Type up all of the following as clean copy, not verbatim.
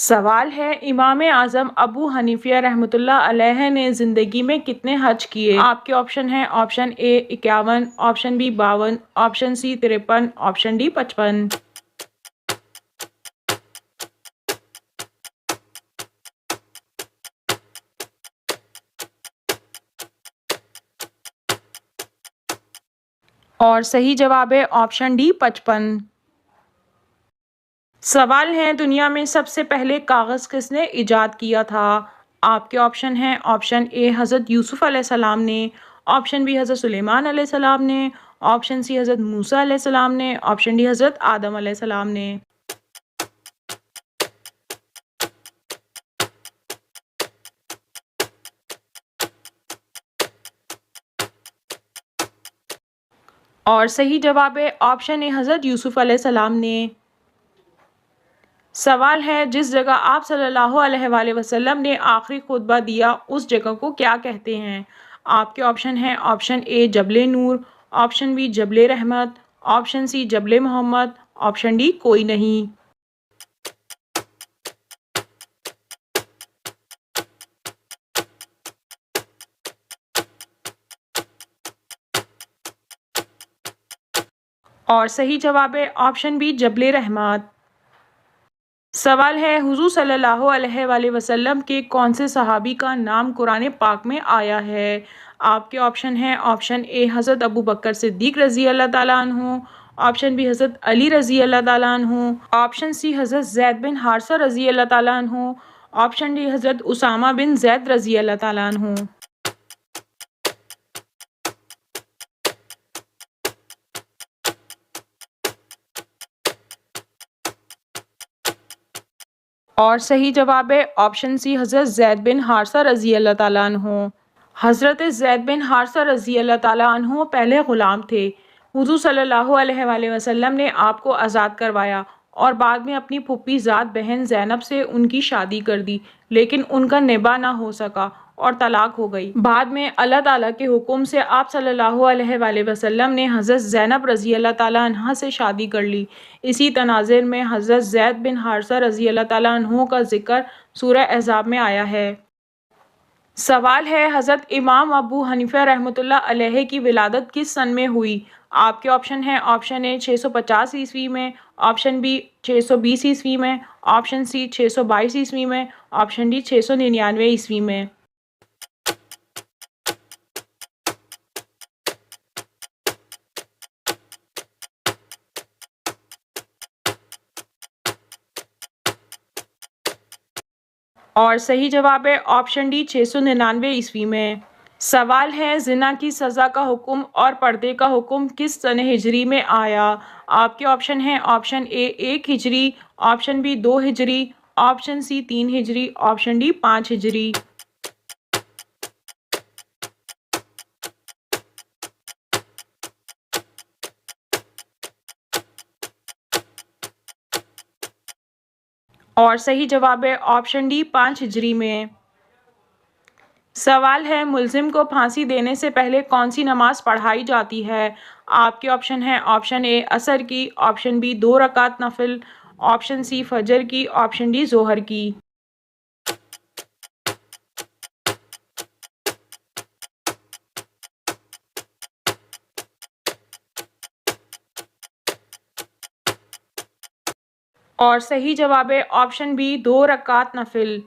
सवाल है इमाम आज़म अबू हनीफा रहमतुल्लाह अलैह ने ज़िंदगी में कितने हज किए। आपके ऑप्शन हैं option A 51, option B 52, option C 53, option D 55। और सही जवाब है ऑप्शन डी 55। सवाल है दुनिया में सबसे पहले कागज़ किसने इजाद किया था। आपके ऑप्शन हैं ऑप्शन ए हज़रत यूसुफ़ अलैहिस्सलाम ने, ऑप्शन बी हज़रत सुलेमान अलैहिस्सलाम ने, ऑप्शन सी हज़रत मूसा अलैहिस्सलाम ने, ऑप्शन डी हज़रत आदम अलैहिस्सलाम ने। और सही जवाब है ऑप्शन ए हज़रत यूसुफ़ अलैहिस्सलाम ने। सवाल है जिस जगह आप सल्लल्लाहु अलैहि वसल्लम ने आखिरी खुतबा दिया उस जगह को क्या कहते हैं। आपके ऑप्शन हैं ऑप्शन ए जबले नूर, ऑप्शन बी जबले रहमत, ऑप्शन सी जबले मोहम्मद, ऑप्शन डी कोई नहीं। और सही जवाब है ऑप्शन बी जबले रहमत। सवाल है हुज़ूर सल्लल्लाहु अलैहि वसल्लम के कौन से सहाबी का नाम कुरान पाक में आया है। आपके ऑप्शन हैं ऑप्शन ए हज़रत अबू बकर सिद्दीक़ रज़ी अल्लाह ताला अन्हु, ऑप्शन बी हज़रत अली रज़ी अल्लाह ताला अन्हु, ऑप्शन सी हज़रत ज़ैद बिन हारिसा रज़ी अल्लाह ताला अन्हु, ऑप्शन डी हज़रत उसामा बिन ज़ैद रज़ी अल्लाह ताला अन्हु। और सही जवाब है ऑप्शन सी हज़रत ज़ैद बिन हारिसा रज़ी अल्लाह ताला अन्हु। हज़रत ज़ैद बिन हारिसा रज़ी अल्लाह ताला अन्हु पहले ग़ुलाम थे। हुज़ूर सल्लल्लाहु अलैहि वसल्लम ने आपको आज़ाद करवाया और बाद में अपनी फूफी ज़ात बहन ज़ैनब से उनकी शादी कर दी, लेकिन उनका निबाह ना हो सका और तलाक हो गई। बाद में अल्लाह ताला के हुक्म से आप सल्लल्लाहु अलैहि वसल्लम ने हज़रत ज़ैनब रज़ी अल्लाह ताला अन्हा से शादी कर ली। इसी तनाज़ुर में हज़रत ज़ैद बिन हारिसा रज़ी अल्लाह ताला अन्हु का ज़िक्र सूरह अहज़ाब में आया है। सवाल है हज़रत इमाम अबू हनीफा रहमतुल्लाह अलैह की विलादत किस सन में हुई। आपके ऑप्शन हैं ऑप्शन ए 650 ईस्वी में, ऑप्शन बी 620 ईस्वी में, ऑप्शन सी 622 ईस्वी में, ऑप्शन डी 699 ईस्वी में। और सही जवाब है ऑप्शन डी 699 ईस्वी में। सवाल है ज़िना की सज़ा का हुक्म और पर्दे का हुक्म किस सन हिजरी में आया। आपके ऑप्शन हैं ऑप्शन ए 1 हिजरी, ऑप्शन बी 2 हिजरी, ऑप्शन सी 3 हिजरी, ऑप्शन डी 5 हिजरी। और सही जवाब है ऑप्शन डी 5 हिजरी में। सवाल है मुल्ज़िम को फांसी देने से पहले कौन सी नमाज पढ़ाई जाती है। आपके ऑप्शन हैं ऑप्शन ए असर की, ऑप्शन बी 2 रकात नफिल, ऑप्शन सी फजर की, ऑप्शन डी जोहर की। और सही जवाब है ऑप्शन बी 2 रकात नफिल।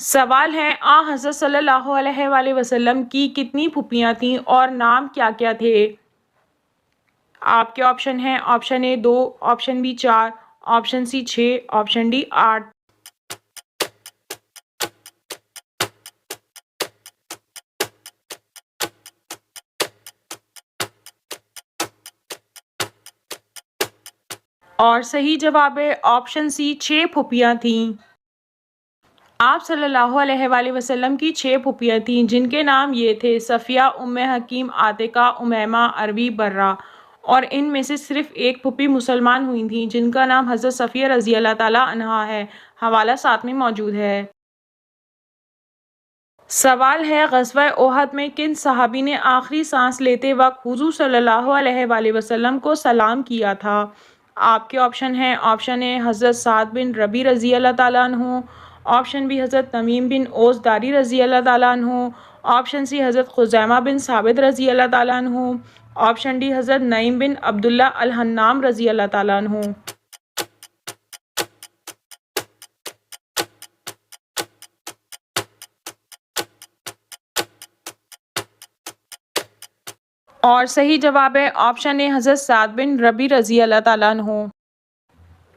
सवाल है आ हज़रत सल्लल्लाहु अलैहि वसल्लम की कितनी फूफियाँ थीं और नाम क्या क्या थे। आपके ऑप्शन हैं option A 2, option B 4, option C 6, option D 8। और सही जवाब है ऑप्शन सी 6 फूफियाँ थीं। आप सल्लल्लाहु अलैहि वसल्लम की 6 फूफियाँ थीं जिनके नाम ये थे सफ़िया, उम्मे हकीम, आतिका, उमैमा, अरवी, बर्रा। और इनमें से सिर्फ़ एक फूफी मुसलमान हुई थी जिनका नाम हज़रत सफ़िया रज़ी अल्लाह ताला अन्हा है। हवाला साथ में मौजूद है। सवाल है ग़ज़वा ओहद में किन सहाबी ने आखिरी सांस लेते वक्त हुज़ूर सल्लल्लाहु अलैहि वसल्लम को सलाम किया था। आपके ऑप्शन हैं ऑप्शन ए हज़रत साद बिन रबी रज़ी अल्लाह ताला अन्हु, ऑप्शन बी हज़रत तमीम बिन ओस दारी रज़ी अल्लाह ताला अन्हु, ऑप्शन सी हज़रत खुज़ैमा बिन साबित रज़ी अल्लाह ताला अन्हु, ऑप्शन डी हज़रत नईम बिन अब्दुल्ला अल हन्नाम रज़ी अल्लाह ताला अन्हु। और सही जवाब है ऑप्शन ए हज़रत साद बिन रबी रज़ी अल्लाह ताला अन्हु।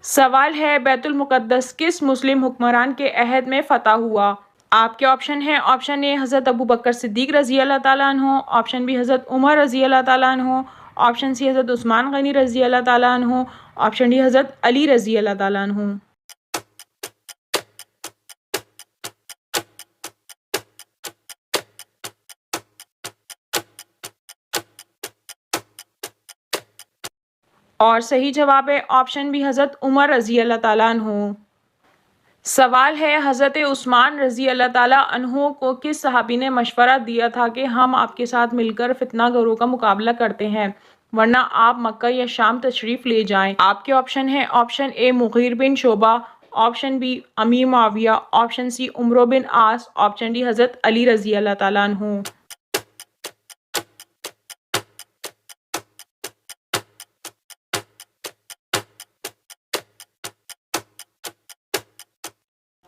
सवाल है बैतुल मुक़द्दस किस मुस्लिम हुक्मरान के अहद में फ़तह हुआ? आपके ऑप्शन हैं ऑप्शन ए हज़रत अबू बकर सिद्दीक़ रज़ी अल्लाह ताला अन्हु, ऑप्शन बी हज़रत उमर रज़ी अल्लाह ताला अन्हु, ऑप्शन सी हज़रत उस्मान गनी रज़ी अल्लाह ताला अन्हु, ऑप्शन डी हज़रत अली रज़ी अल्लाह ताला अन्हु। और सही जवाब है ऑप्शन बी हज़रत उमर रज़ी अल्लाह ताला अन्हु। सवाल है हज़रत उस्मान रज़ी अल्लाह ताला अन्हु को किस सहाबी ने मशवरा दिया था कि हम आपके साथ मिलकर फितना गरों का मुकाबला करते हैं वरना आप मक्का या शाम तशरीफ़ ले जाएं? आपके ऑप्शन है option A Mughira bin Shoba, option B Amir Muawiya, option C Amr bin Aas, option D हज़रत अली रज़ी अल्लाह ताला अन्हु।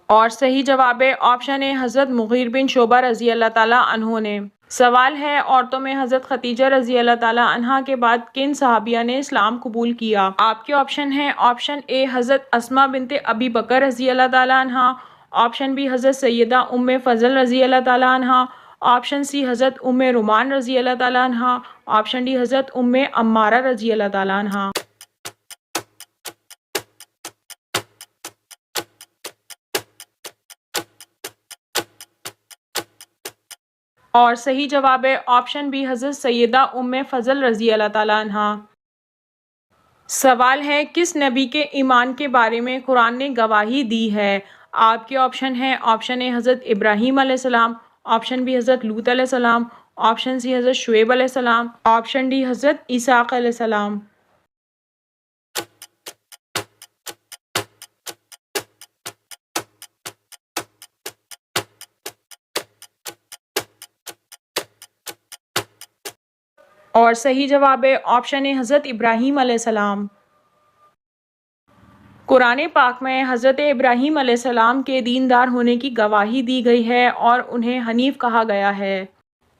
और सही जवाब है ऑप्शन ए हज़रत मुग़ीर बिन शोबा रज़ी अल्लाह ताला अन्हु ने। सवाल है औरतों में हज़रत खदीजा रज़ी अल्लाह ताला अन्हा के बाद किन सहाबिया ने इस्लाम कबूल किया? आपके ऑप्शन हैं ऑप्शन ए हज़रत अस्मा बिनते अबी बकर रज़ी अल्लाह ताला अन्हा, ऑप्शन बी हज़रत सैयदा उम्मे फ़ज़ल रज़ी अल्लाह ताला अन्हा, ऑप्शन सी हज़रत उम्मे रुमान रज़ी अल्लाह ताला अन्हा, ऑप्शन डी हज़रत उम्मे अम्मारा रज़ी अल्लाह ताला अन्हा। और सही जवाब है ऑप्शन बी हज़रत सैयदा उम्मे फ़ज़ल रज़ी अल्लाह ताला अन्हा। सवाल है किस नबी के ईमान के बारे में कुरान ने गवाही दी है? आपके ऑप्शन हैं ऑप्शन ए हज़रत इब्राहीम अलैहिस्सलाम, ऑप्शन बी हज़रत लूत अलैहिस्सलाम, ऑप्शन सी हज़रत शुएब अलैहिस्सलाम, ऑप्शन डी हज़रत इसहाक़ अलैहिस्सलाम। और सही जवाब है ऑप्शन ए हज़रत इब्राहीम अलैहिस्सलाम। कुरान पाक में हज़रत इब्राहीम अलैहिस्सलाम के दीनदार होने की गवाही दी गई है और उन्हें हनीफ कहा गया है।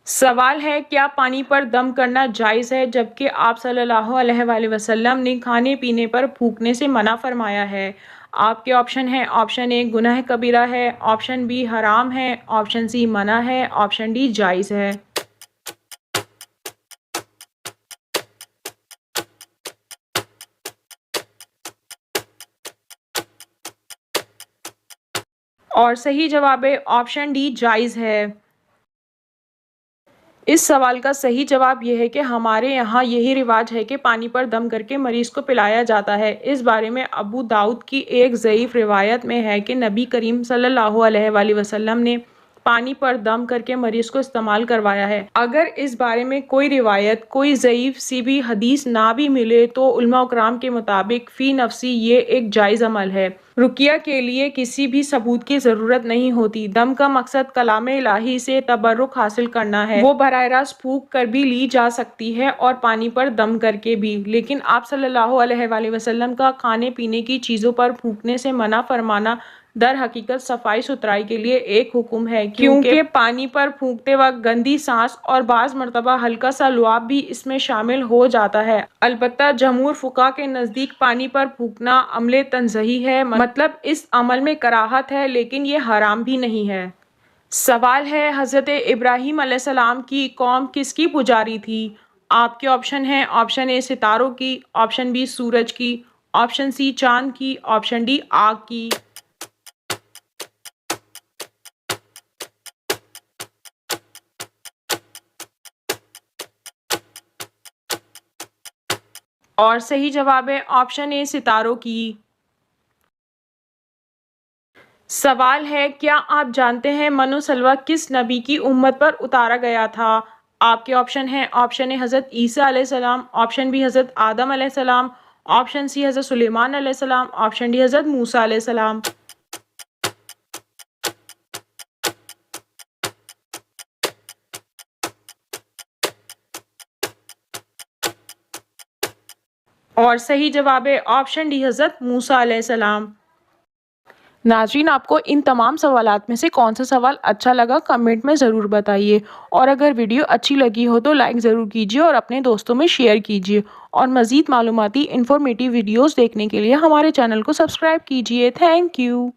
सवाल है क्या पानी पर दम करना जायज़ है जबकि आप सल्लल्लाहु अलैहि वसल्लम ने खाने पीने पर फूंकने से मना फरमाया है? आपके ऑप्शन हैं ऑप्शन ए गुनाह कबीरा है, ऑप्शन बी हराम है, ऑप्शन सी मना है, ऑप्शन डी जायज़ है। और सही जवाब है ऑप्शन डी जायज़ है। इस सवाल का सही जवाब यह है कि हमारे यहाँ यही रिवाज है कि पानी पर दम करके मरीज़ को पिलाया जाता है। इस बारे में अबू दाऊद की एक ज़ईफ़ रिवायत में है कि नबी करीम सल्लल्लाहु अलैहि वसल्लम ने पानी पर दम करके मरीज़ को इस्तेमाल करवाया है। अगर इस बारे में कोई रिवायत, कोई ज़ईफ़ सी भी हदीस ना भी मिले तो उलमा इकराम के मुताबिक फ़ी नफ़सी ये एक जायज़ अमल है। रुकिया के लिए किसी भी सबूत की ज़रूरत नहीं होती। दम का मकसद कलाम इलाही से तबर्रुक हासिल करना है। वो बराह रास्त फूंक कर भी ली जा सकती है और पानी पर दम करके भी। लेकिन आप सल्लल्लाहु अलैहि वसल्लम का खाने पीने की चीज़ों पर फूंकने से मना फरमाना दर हकीकत सफाई सुथराई के लिए एक हुक्म है, क्योंकि पानी पर फूंकते वक्त गंदी सांस और बाज़ मरतबा हल्का सा लुआब भी इसमें शामिल हो जाता है। अलबत्ता जमहूर फुक़हा के नज़दीक पानी पर फूंकना अमले तंज़ही है, मतलब इस अमल में कराहत है लेकिन ये हराम भी नहीं है। सवाल है हज़रत इब्राहीम अलैहिस्सलाम की कौम किसकी पुजारी थी? आपके ऑप्शन हैं ऑप्शन ए सितारों की, ऑप्शन बी सूरज की, ऑप्शन सी चांद की, ऑप्शन डी आग की। और सही जवाब है ऑप्शन ए सितारों की। सवाल है क्या आप जानते हैं मनु सलवा किस नबी की उम्मत पर उतारा गया था? आपके ऑप्शन हैं ऑप्शन ए हज़रत ईसा अलैहिस्सलाम, ऑप्शन बी हज़रत आदम अलैहिस्सलाम, ऑप्शन सी हज़रत सुलेमान अलैहिस्सलाम, ऑप्शन डी हज़रत मूसा अलैहिस्सलाम। और सही जवाब है ऑप्शन डी हज़रत मूसा अलैहिस्सलाम। नाज़रीन, आपको इन तमाम सवालात में से कौन सा सवाल अच्छा लगा कमेंट में ज़रूर बताइए, और अगर वीडियो अच्छी लगी हो तो लाइक ज़रूर कीजिए और अपने दोस्तों में शेयर कीजिए, और मज़ीद मालूमाती इंफॉर्मेटिव वीडियोस देखने के लिए हमारे चैनल को सब्सक्राइब कीजिए। Thank you.